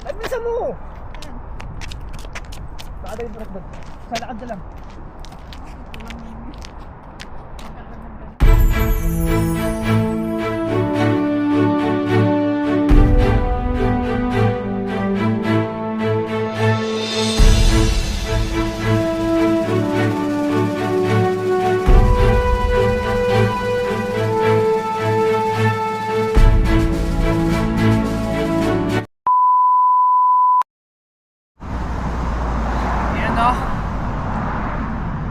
Ay, bisa mo! Baka na yung break doon. Sa lakad na lang.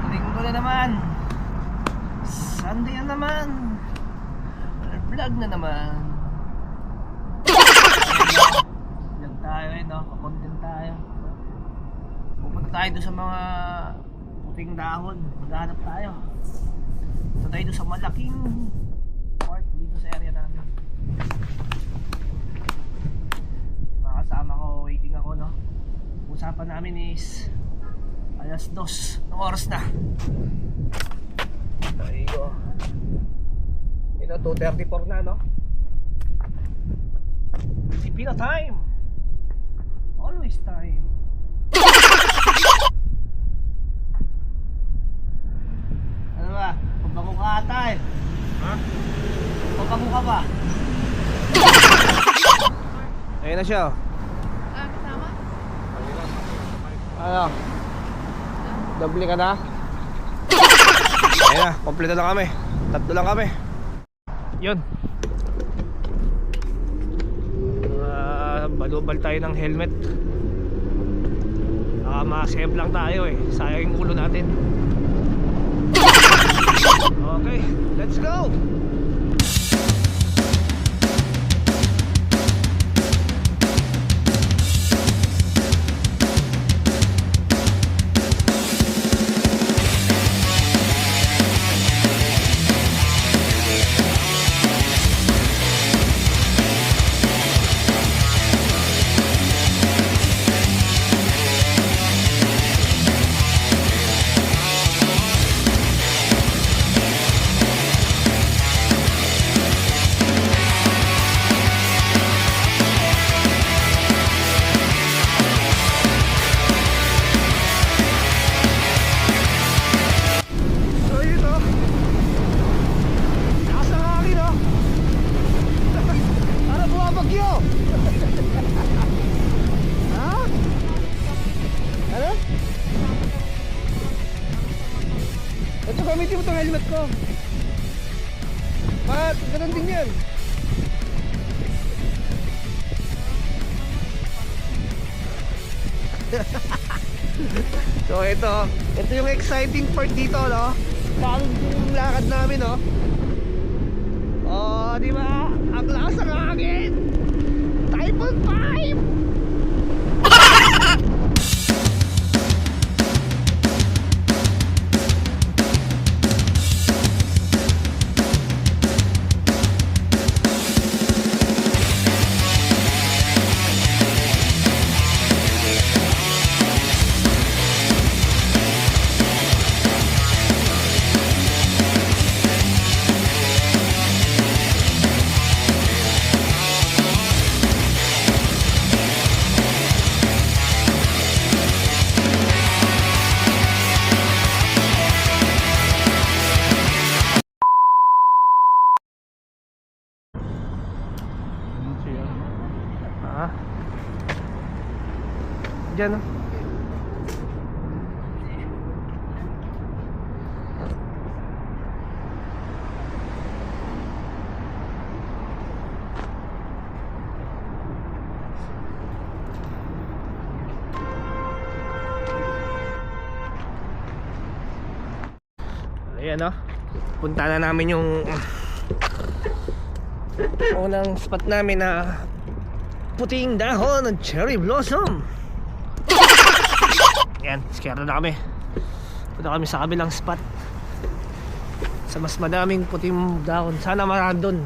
Linggo na naman, Sunday na naman, vlog na naman. Vlog tayo no? Content tayo. Pupunta tayo doon sa mga puting dahon. Maghanap tayo. Punta tayo doon sa malaking park dito sa area namin. Mga kasama ko, waiting ako no. Usapan namin is alas 2 ng oras na. There you go. 2:34 na no. Filipino time. Always time. Ano ba? Pagbango ka ata eh. Ha? Pagbango ka ba? Ayun na siya. Kasama? Ano? Doble ka na? Ayun na, kompleto na kami. Tatlo lang kami. Yun. Balubal tayo ng helmet. Naka-save lang tayo eh. Sayang yung ulo natin. Okay, let's go! Ito, gamitin mo itong helmet ko. Ganun din yan. So ito yung exciting part dito no. Bagong lakad namin no. Oh, di ba? Ang lakas ng hangin. Typhoon 5. Diyan no? Ayan no? Punta na namin yung unang spot namin na puting dahon ng cherry blossom. Yan, skero na kami. Punta kami sa kabilang spot sa mas madaming puting dahon. Sana marami doon.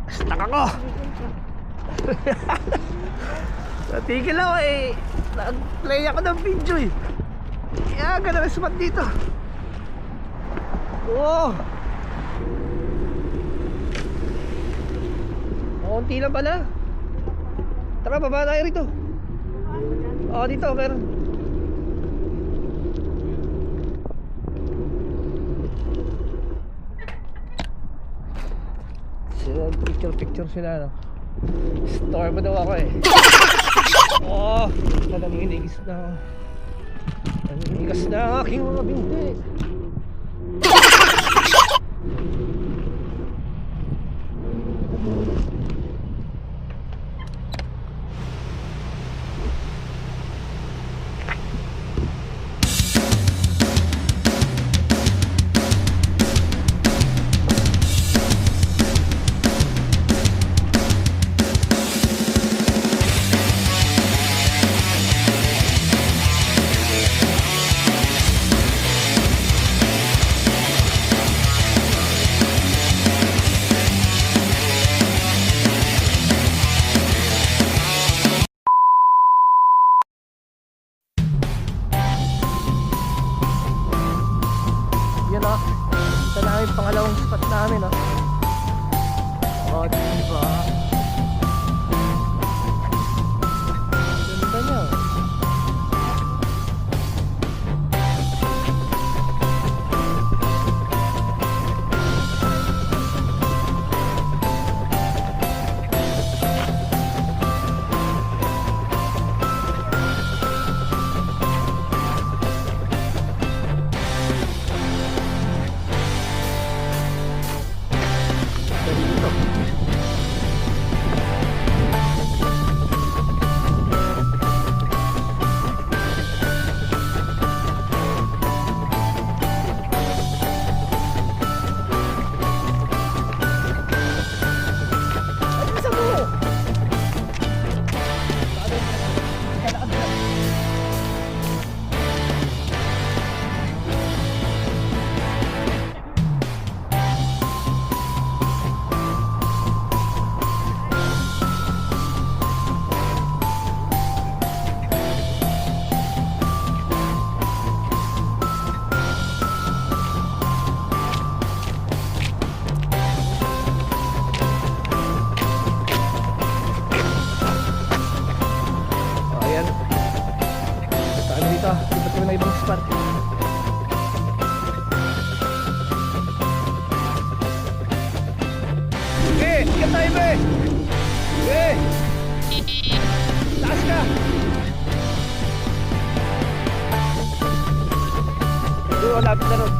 Stuck ako. Natigil ako eh. Nag-play ako ng video eh. Kaya ganun ang spot dito. Oo. Konti lang pala. Tara, baba tayo rito. Oo, dito, meron. Sila, picture sila, no? Store mo daw ako eh. Oo, nanginigis na ako. Nangingigas na ang aking mga binti. Yan o. Ito na yung pangalawang spot namin o. O, diba? Ganda niya o. Iba't ko na ibang spot. Ikat tayo be! Taas ka! Doon, lapit na ron.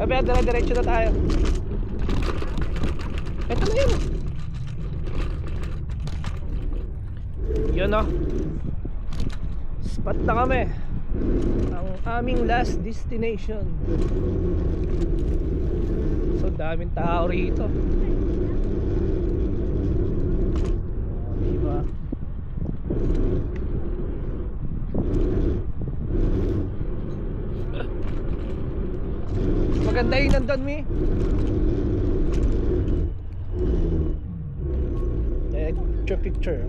Sabi, dire-diretso na tayo. Ito na yun. Yun o. Spot na kami. Ang aming last destination. So daming tao rito. Diba? maganda yung nandun, Mi. Picture.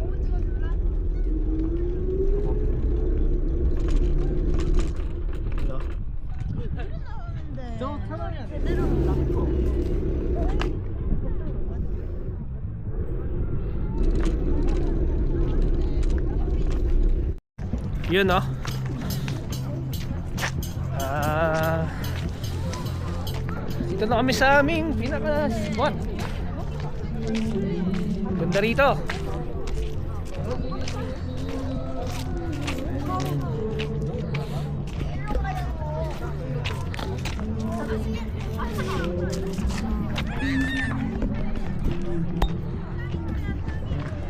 No? 저 차량이 제대로 놨고. Yun, no? Dito na kami sa aming pinaka-spot. Ganda rito.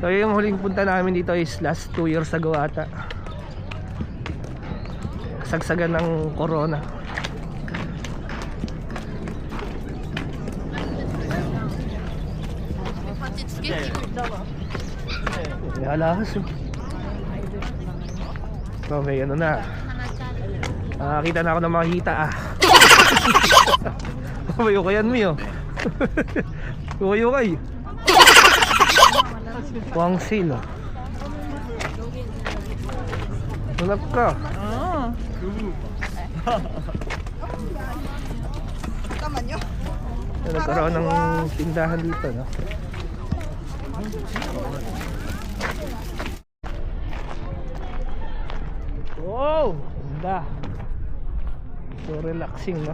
So yung huling punta namin dito is last 2 years ago ata. Kasagsagan ng corona. May alahas oh. So may ano na. Nakakita na ako ng mga hita ah. Umayo kayan mo yun. Umayo kay Wang Sil. Hanap ka. Nagkaroon ng tindahan dito, no? Wow! Ganda. So relaxing, no?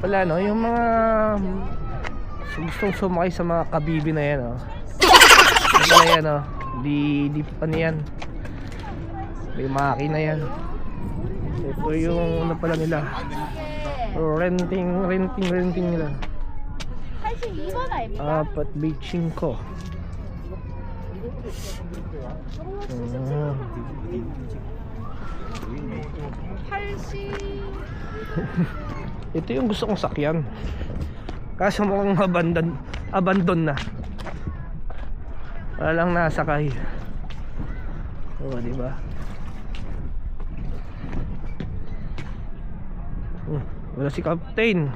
Wala no, yung mga gustong sumakay sa mga kabibi na yan oh. Wala yan oh. Di ano yan. May makina yan. Ito yung ano pala nila. Renting nila. 82번 아닙니까? Apat beaching ko. 80 Ito yung gusto kong sakyan. Kaso mukhang abandon na. Wala lang nasakay. Oo, diba? Wala si Captain.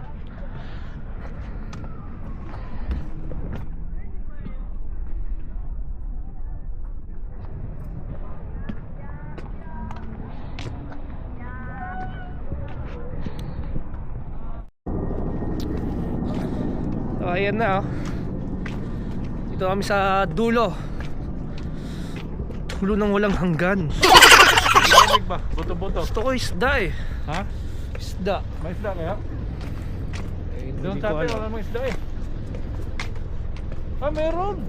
So ayan na oh. Dito kami sa dulo ng walang hanggan. Malamig ba? Buto-buto. Gusto ko isda eh. Ha? Isda. May isda kaya? Eh, Doon hindi sa ko atin alam. wala namang isda eh. Ah, meron.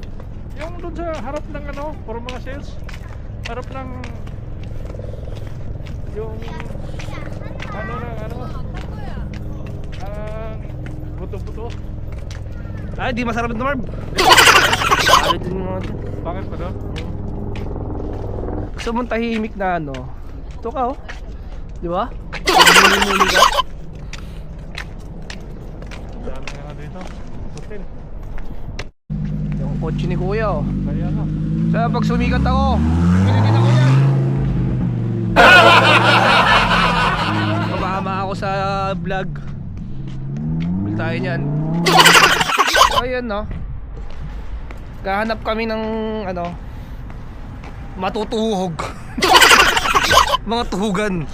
Yung doon sa harap ng ano, for mga sales. Harap ng yung ano na ano. Buto-buto. Ay, di masarap ito, Marv. Ano din mga ito. Bakit pa doon? Gusto mong tahimik na ano. Ito ka oh. Di ba? Muli-muli ka. Dami nga dito. Hotel. Yung kotse ni Kuya oh. Kaya nga. Kaya pag sumikat ako, pinagin ako yan. Kumama ako sa vlog. Bili tayo niyan. So ayan no. Kahanap kami ng ano, matutuhog. Mga tuhugan.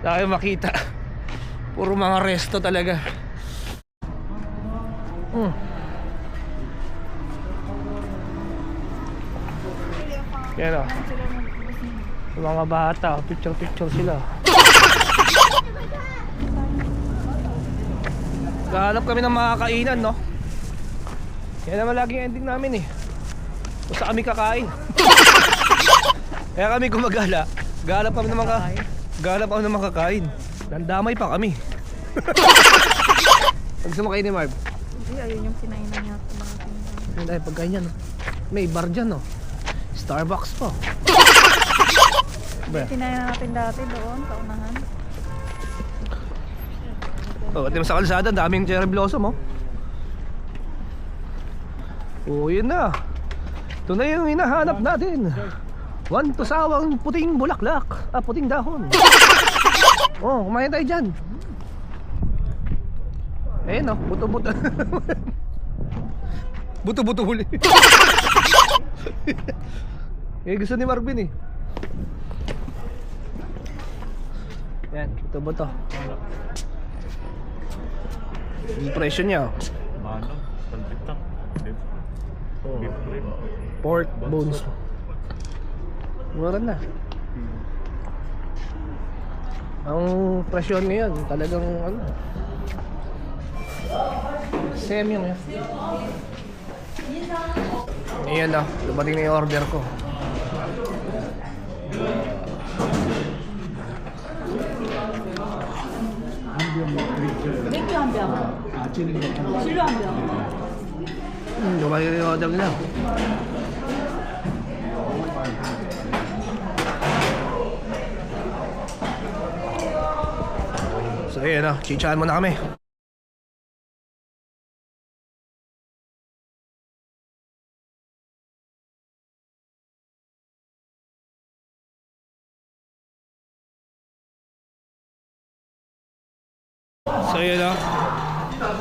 Tayo makita. Puro mga resto talaga. Yan o. Yung mga bata, picture sila. Gahanap kami ng mga kainan, no? Yan naman laging ending namin eh. Kung saan kami kakain. Kaya kami gumagala. Gahanap kami ng mga kakain. Nandamay pa kami. Gusto mo kainin, Marv? ayun yung kinainan natin natin. Hindi, pag ganyan, no? May bar dyan, no? Starbucks po. Ba? Kinainan natin dati doon, kaunahan. Oh, pati mo sa kalsada, daming cherry blossom, oh. Oh, yun na. Ito na yung hinahanap natin. One to sawang puting bulaklak. Puting dahon. Oh, kumain tayo dyan. Ayun, oh, buto-buto. Buto-buto huli. Eh, gusto ni Marvin, eh. Yan, buto-buto. Yung presyo niya, oh. Ano? Salbitang. Oh. Beef rib. Pork bones. Mura na. Ang presyo ngayon, talagang ano. Same yun. Ayan na, dumating na yung order ko. 맥주 한 병. 진로 한 병. Dumating na yung order nila. So ayan na, chichahan muna kami. So yun o,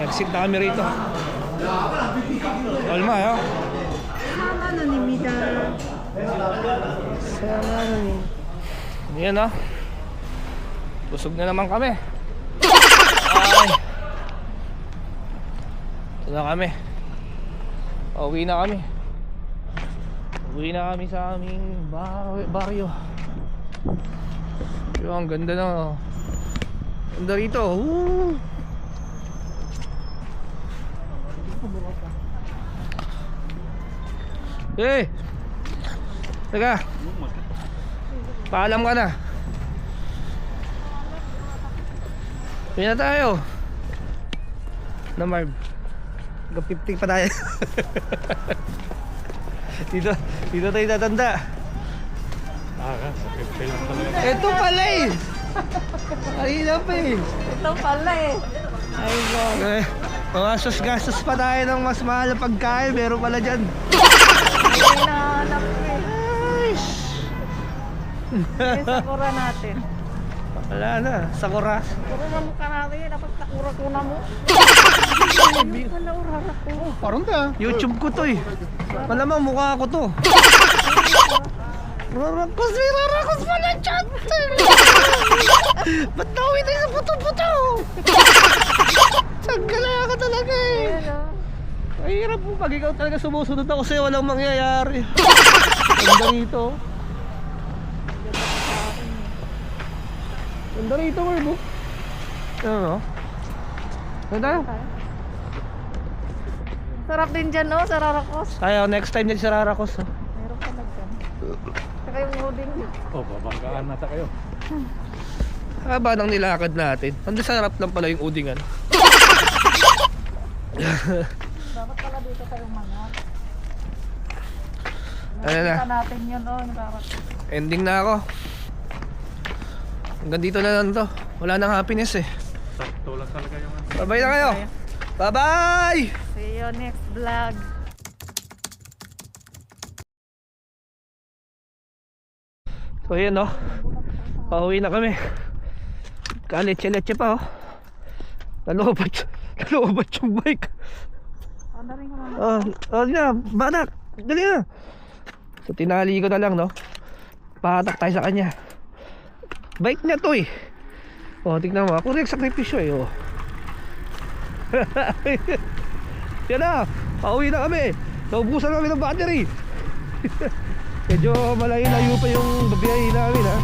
nag-sit na kami rito. Alma ha? 4만원입니다. Yan o, busog na naman kami. Ay, ito na kami. Uwi na kami. Uwi na kami sa aming baryo. Yung ang ganda na. Ganda rito. Eh, teka, paalam ka na. Uwi na tayo. Na Marv, G50 pa tayo. Dito tayo tatanda. Sakit lang talaga. Ito pala eh. Ayun pa eh. Ito pala eh. Ay mo. Gastos pa tayo ng mas mahal na pagkain. Meron pala dyan. Ay, nahanap ko eh. Yung sakura natin. Wala na, sakura. Sakura na mukha natin yun. Dapat sakura ko na mo. Wala urara ko. Parang ta. YouTube ko to eh. Malamang mukha ko to. Rarakos mo na chat. Ba't nawin tayo sa puto-puto? Saggalaya ka talaga eh. Ayan o. Ay, hirap po pag ikaw talaga sumusunod ako sa'yo, walang mangyayari. Ganda rito. Ganda rito, Marbo. Ano? Ganda tayo? Sarap din dyan no, sa Rarakos. Tayo, next time dyan sa Rarakos. Oh. Meron ka lang dyan. Saka yung loading. Oh, babanggaan nata kayo. Haba ng nilakad natin. Ang sarap lang pala yung udingan. Dapat pala dito tayong mga. Ano na? Nakita natin yun o, yung Rarakos. Ending na ako. Hanggang dito na lang to. Wala nang happiness eh. Sakto lang talaga yung ano. Bye-bye na kayo. Bye-bye! See you next vlog. So yun no. Pauwi na kami. Kaletse-letse pa oh. Nalobat yung bike. Ano rin naman. Dali na, banak. Dali na. So tinali ko na lang no. Pahatak tayo sa kanya. Bike niya to eh. Tignan mo. Ako rin sakripisyo eh oh. Yan na. Pauwi na kami. Naubusan kami ng battery. Medyo malayo-layo pa yung babiyahe namin ha.